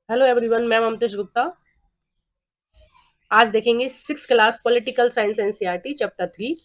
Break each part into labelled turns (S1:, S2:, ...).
S1: Hello everyone, मैं ममतेश गुप्ता। आज देखेंगे 6 class political science NCERT chapter 3।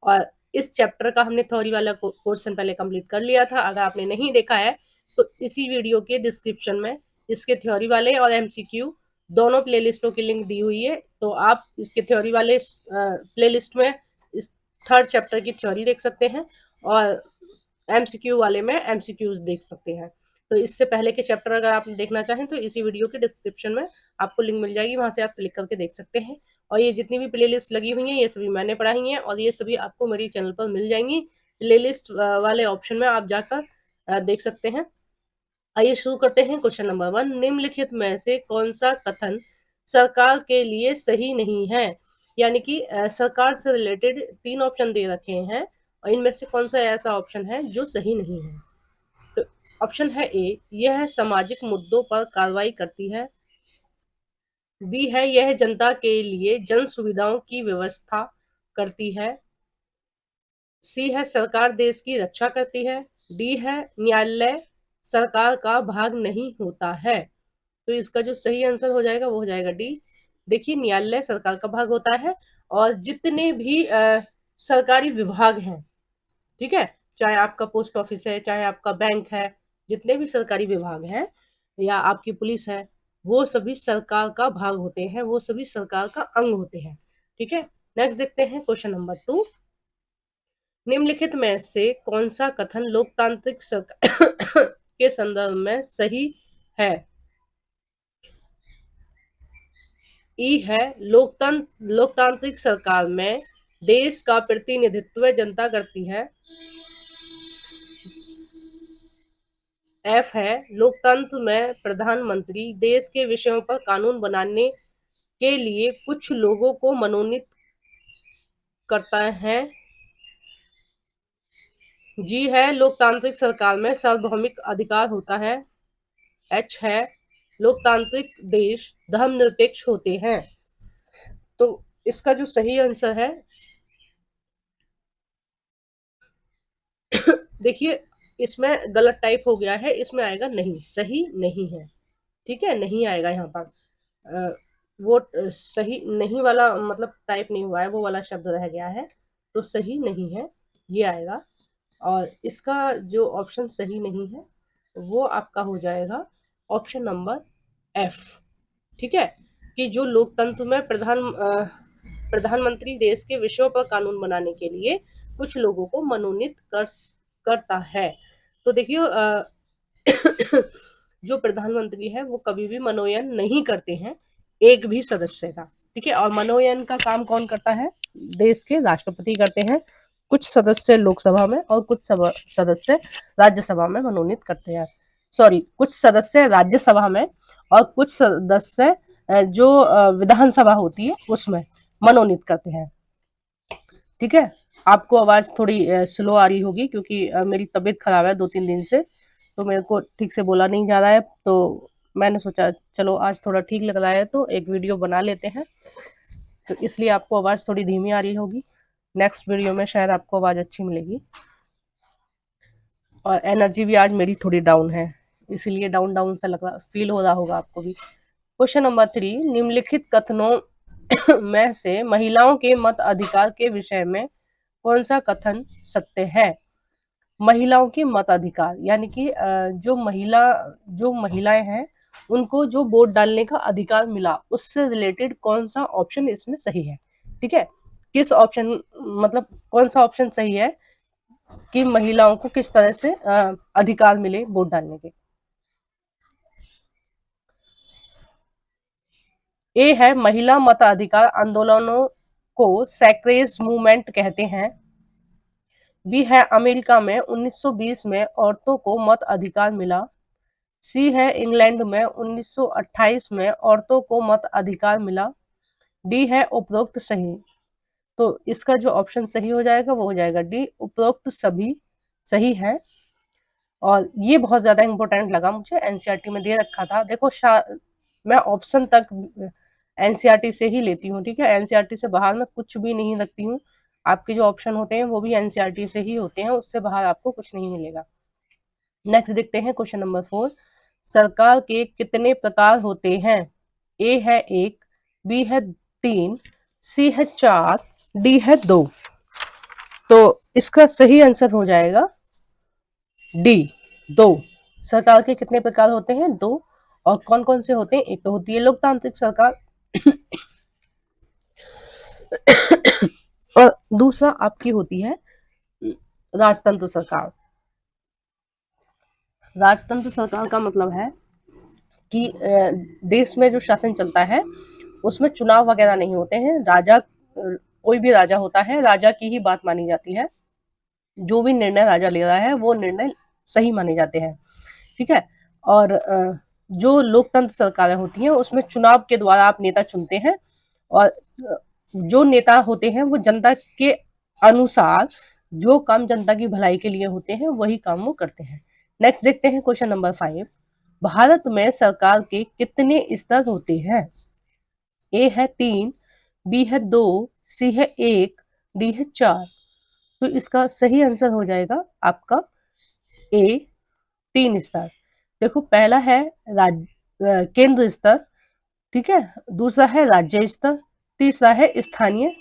S1: और इस चैप्टर का हमने थ्योरी वाला पोर्शन पहले कंप्लीट कर लिया था। अगर आपने नहीं देखा है तो इसी वीडियो के डिस्क्रिप्शन में इसके थ्योरी वाले और एमसीक्यू दोनों प्लेलिस्टों की लिंक दी हुई है। तो आप इसके थ्योरी वाले प्लेलिस्ट में इस थर्ड चैप्टर की थ्योरी देख सकते हैं और एमसीक्यू वाले में एमसीक्यूज देख सकते हैं। तो इससे पहले के चैप्टर अगर आप देखना चाहें तो इसी वीडियो के डिस्क्रिप्शन में आपको लिंक मिल जाएगी, वहां से आप क्लिक करके देख सकते हैं। और ये जितनी भी प्लेलिस्ट लगी हुई हैं ये सभी मैंने पढ़ाई हैं और ये सभी आपको मेरे चैनल पर मिल जाएंगी। प्लेलिस्ट वाले ऑप्शन में आप जाकर देख सकते हैं। आइए शुरू करते हैं। क्वेश्चन नंबर 1, निम्नलिखित में से कौन सा कथन सरकार के लिए सही नहीं है? यानी कि सरकार से रिलेटेड 3 ऑप्शन दे रखे हैं और इनमें से कौन सा ऐसा ऑप्शन है जो सही नहीं है? तो ऑप्शन है ए, यह सामाजिक मुद्दों पर कार्रवाई करती है। बी है, यह जनता के लिए जन सुविधाओं की व्यवस्था करती है। सी है, सरकार देश की रक्षा करती है। डी है, न्यायालय सरकार का भाग नहीं होता है। तो इसका जो सही आंसर हो जाएगा वो हो जाएगा डी। देखिए, न्यायालय सरकार का भाग होता है और जितने भी सरकारी विभाग हैं, ठीक है, चाहे आपका पोस्ट ऑफिस है, चाहे आपका बैंक है, जितने भी सरकारी विभाग हैं या आपकी पुलिस है, वो सभी सरकार का भाग होते हैं, वो सभी सरकार का अंग होते हैं। ठीक है, नेक्स्ट देखते हैं क्वेश्चन नंबर 2, निम्नलिखित में से कौन सा कथन लोकतांत्रिक सरकार के संदर्भ में सही है? ई है, लोकतांत्रिक सरकार में देश का प्रतिनिधित्व जनता करती है। एफ है, लोकतंत्र में प्रधानमंत्री देश के विषयों पर कानून बनाने के लिए कुछ लोगों को मनोनीत करता है। जी है, लोकतांत्रिक सरकार में सार्वभौमिक अधिकार होता है। एच है, लोकतांत्रिक देश धर्मनिरपेक्ष होते हैं। तो इसका जो सही आंसर है, देखिए इसमें गलत टाइप हो गया है, इसमें आएगा नहीं, सही नहीं है। ठीक है, नहीं आएगा यहाँ पर। वो सही नहीं वाला मतलब टाइप नहीं हुआ है, वो वाला शब्द रह गया है, तो सही नहीं है ये आएगा। और इसका जो ऑप्शन सही नहीं है वो आपका हो जाएगा ऑप्शन नंबर एफ। ठीक है, कि जो लोकतंत्र में प्रधानमंत्री देश के विषयों पर कानून बनाने के लिए कुछ लोगों को मनोनीत करता है। तो देखिए जो प्रधानमंत्री है वो कभी भी मनोनयन नहीं करते हैं एक भी सदस्य का। ठीक है, और मनोनयन का काम कौन करता है? देश के राष्ट्रपति करते हैं। कुछ सदस्य लोकसभा में और कुछ सदस्य राज्यसभा में मनोनीत करते हैं। सॉरी, कुछ सदस्य राज्यसभा में और कुछ सदस्य जो विधानसभा होती है उसमें मनोनीत करते हैं। ठीक है, आपको आवाज थोड़ी स्लो आ रही होगी क्योंकि मेरी तबीयत खराब है 2-3 दिन से, तो मेरे को ठीक से बोला नहीं जा रहा है। तो मैंने सोचा चलो आज थोड़ा ठीक लग रहा है तो एक वीडियो बना लेते हैं, तो इसलिए आपको आवाज थोड़ी धीमी आ रही होगी। नेक्स्ट वीडियो में शायद आपको आवाज अच्छी मिलेगी। और एनर्जी भी आज मेरी थोड़ी डाउन है, इसीलिए डाउन डाउन सा लग रहा फील हो रहा होगा आपको भी। क्वेश्चन नंबर 3, निम्नलिखित कथनों में से महिलाओं के मत अधिकार के विषय में कौन सा कथन सत्य है? महिलाओं के मताधिकार यानी कि जो महिलाएं हैं उनको जो वोट डालने का अधिकार मिला, उससे रिलेटेड कौन सा ऑप्शन इसमें सही है? ठीक है, किस ऑप्शन मतलब कौन सा ऑप्शन सही है कि महिलाओं को किस तरह से अधिकार मिले वोट डालने के? ए है, महिला मताधिकार आंदोलनों को सैक्रेज मूवमेंट कहते हैं। बी है, अमेरिका में 1920 में औरतों को मत अधिकार मिला। सी है, इंग्लैंड में 1928 में औरतों को मत अधिकार मिला। डी है, उपरोक्त सही। तो इसका जो ऑप्शन सही हो जाएगा वो हो जाएगा डी, उपरोक्त सभी सही है। और ये बहुत ज्यादा इंपॉर्टेंट लगा मुझे, एनसीईआरटी में दे रखा था। देखो मैं ऑप्शन तक एनसीईआरटी से ही लेती हूँ। ठीक है, एनसीईआरटी से बाहर मैं कुछ भी नहीं रखती हूँ। आपके जो ऑप्शन होते हैं वो भी एनसीईआरटी से ही होते हैं, उससे बाहर आपको कुछ नहीं मिलेगा। नेक्स्ट देखते हैं क्वेश्चन नंबर 4, सरकार के कितने प्रकार होते हैं? ए है 1, बी है 3, सी है 4, डी है 2। तो इसका सही आंसर हो जाएगा डी, 2। सरकार के कितने प्रकार होते हैं? 2। और कौन कौन से होते हैं? एक तो होती है लोकतांत्रिक सरकार और दूसरा आपकी होती है राजतंत्र सरकार। राजतंत्र सरकार का मतलब है कि देश में जो शासन चलता है उसमें चुनाव वगैरह नहीं होते हैं। राजा, कोई भी राजा होता है, राजा की ही बात मानी जाती है। जो भी निर्णय राजा ले रहा है वो निर्णय सही माने जाते हैं, ठीक है। और जो लोकतंत्र सरकारें होती हैं उसमें चुनाव के द्वारा आप नेता चुनते हैं और जो नेता होते हैं वो जनता के अनुसार जो काम जनता की भलाई के लिए होते हैं वही काम वो करते हैं। नेक्स्ट देखते हैं क्वेश्चन नंबर 5। भारत में सरकार के कितने स्तर होते हैं? ए है 3, बी है 2, सी है 1, डी है 4। तो इसका सही आंसर हो जाएगा आपका ए, 3 स्तर। देखो, पहला है केंद्र स्तर, ठीक है, दूसरा है राज्य स्तर, तीसरा है स्थानीय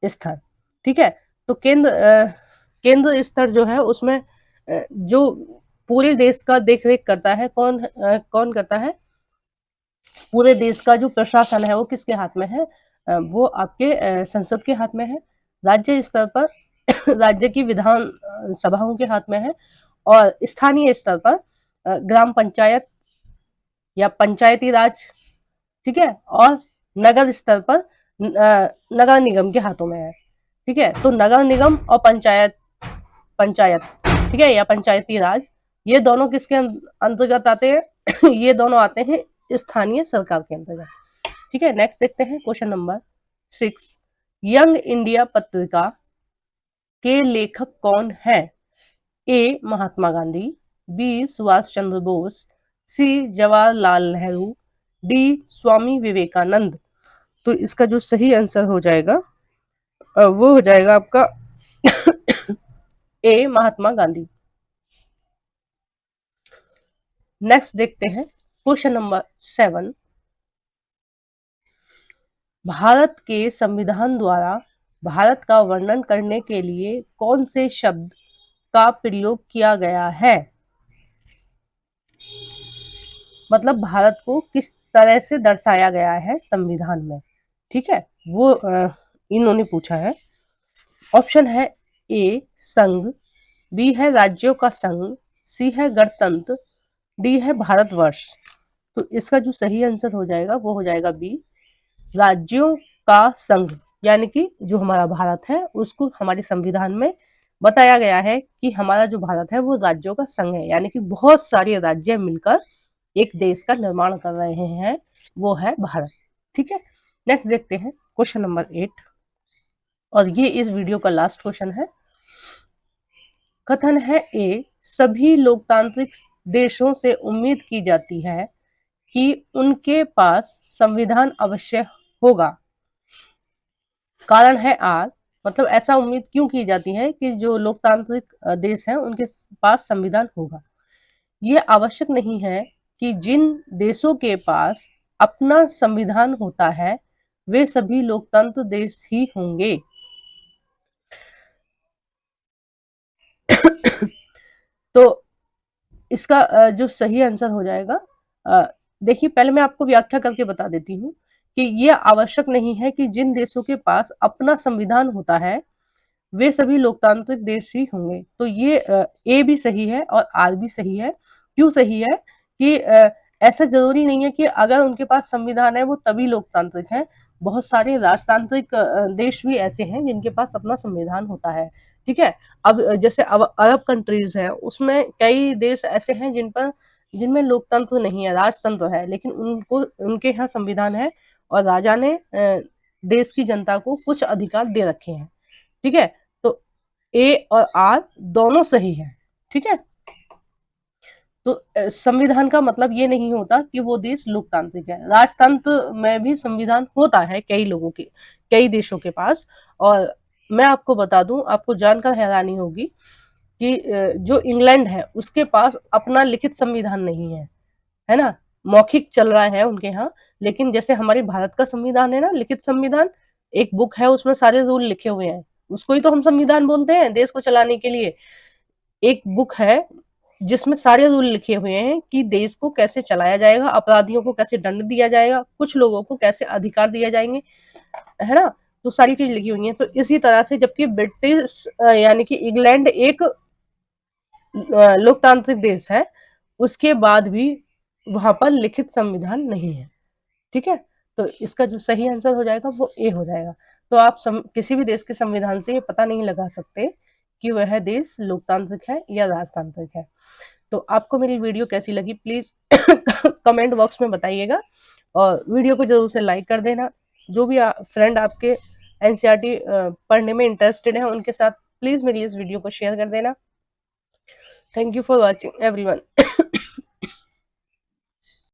S1: स्तर, ठीक है। तो केंद्र स्तर जो है उसमें जो पूरे देश का देख रेख करता है, कौन करता है? पूरे देश का जो प्रशासन है वो किसके हाथ में है? वो आपके संसद के हाथ में है। राज्य स्तर पर राज्य की विधान सभाओं के हाथ में है और स्थानीय स्तर पर ग्राम पंचायत या पंचायती राज, ठीक है, और नगर स्तर पर नगर निगम के हाथों में है, ठीक है। तो नगर निगम और पंचायत पंचायत ठीक है, या पंचायती राज, ये दोनों किसके अंतर्गत आते हैं? ये दोनों आते हैं स्थानीय सरकार के अंतर्गत, ठीक है। नेक्स्ट देखते हैं क्वेश्चन नंबर 6। यंग इंडिया पत्रिका के लेखक कौन है? ए महात्मा गांधी, बी सुभाष चंद्र बोस, सी जवाहरलाल नेहरू, डी स्वामी विवेकानंद। तो इसका जो सही आंसर हो जाएगा वो हो जाएगा आपका ए महात्मा गांधी। नेक्स्ट देखते हैं क्वेश्चन नंबर 7। भारत के संविधान द्वारा भारत का वर्णन करने के लिए कौन से शब्द का प्रयोग किया गया है? मतलब भारत को किस तरह से दर्शाया गया है संविधान में, ठीक है, वो इन्होंने पूछा है। ऑप्शन है ए संघ, बी है राज्यों का संघ, सी है गणतंत्र, डी है भारतवर्ष। तो इसका जो सही आंसर हो जाएगा वो हो जाएगा बी, राज्यों का संघ। यानी कि जो हमारा भारत है उसको हमारे संविधान में बताया गया है कि हमारा जो भारत है वो राज्यों का संघ है, यानी कि बहुत सारे राज्य मिलकर एक देश का निर्माण कर रहे हैं, वो है भारत, ठीक है। नेक्स्ट देखते हैं क्वेश्चन नंबर 8 और ये इस वीडियो का लास्ट क्वेश्चन है। कथन है ए, सभी लोकतांत्रिक देशों से उम्मीद की जाती है कि उनके पास संविधान अवश्य होगा। कारण है आर, मतलब ऐसा उम्मीद क्यों की जाती है कि जो लोकतांत्रिक देश हैं उनके पास संविधान होगा। यह आवश्यक नहीं है कि जिन देशों के पास अपना संविधान होता है वे सभी लोकतंत्र देश ही होंगे। तो इसका जो सही आंसर हो जाएगा, देखिए पहले मैं आपको व्याख्या करके बता देती हूँ कि यह आवश्यक नहीं है कि जिन देशों के पास अपना संविधान होता है वे सभी लोकतांत्रिक देश ही होंगे। तो ये ए भी सही है और आर भी सही है। क्यों सही है कि ऐसा जरूरी नहीं है कि अगर उनके पास संविधान है वो तभी लोकतांत्रिक है। बहुत सारे राजतांत्रिक देश भी ऐसे हैं जिनके पास अपना संविधान होता है, ठीक है। अब जैसे अरब कंट्रीज है उसमें कई देश ऐसे हैं जिनमें लोकतंत्र नहीं है, राजतंत्र है, लेकिन उनके यहाँ संविधान है और राजा ने देश की जनता को कुछ अधिकार दे रखे हैं, ठीक है। तो ए और आर दोनों सही है, ठीक है। तो संविधान का मतलब ये नहीं होता कि वो देश लोकतांत्रिक है। राजतंत्र में भी संविधान होता है कई लोगों के, कई देशों के पास। और मैं आपको बता दूं, आपको जानकर हैरानी होगी कि जो इंग्लैंड है उसके पास अपना लिखित संविधान नहीं है, है ना, मौखिक चल रहा है उनके यहाँ। लेकिन जैसे हमारे भारत का संविधान है ना, लिखित संविधान, एक बुक है, उसमें सारे रूल लिखे हुए हैं, उसको ही तो हम संविधान बोलते हैं देश को चलाने के लिए। एक बुक है जिसमें सारे रूल लिखे हुए हैं कि देश को कैसे चलाया जाएगा, अपराधियों को कैसे दंड दिया जाएगा, कुछ लोगों को कैसे अधिकार दिए जाएंगे, है ना। तो सारी चीज लिखी हुई है। तो इसी तरह से, जबकि ब्रिटिश यानी कि इंग्लैंड एक लोकतांत्रिक देश है, उसके बाद भी वहां पर लिखित संविधान नहीं है। ठीक है, तो इसका जो सही आंसर हो जाएगा वो ए हो जाएगा। तो आप किसी भी देश के संविधान से ये पता नहीं लगा सकते कि वह देश लोकतांत्रिक है या राजतांत्रिक है। तो आपको मेरी वीडियो कैसी लगी प्लीज कमेंट बॉक्स में बताइएगा, और वीडियो को जरूर से लाइक कर देना। जो भी फ्रेंड आपके एनसीईआरटी पढ़ने में इंटरेस्टेड है, उनके साथ प्लीज मेरी इस वीडियो को शेयर कर देना। Thank you for watching everyone.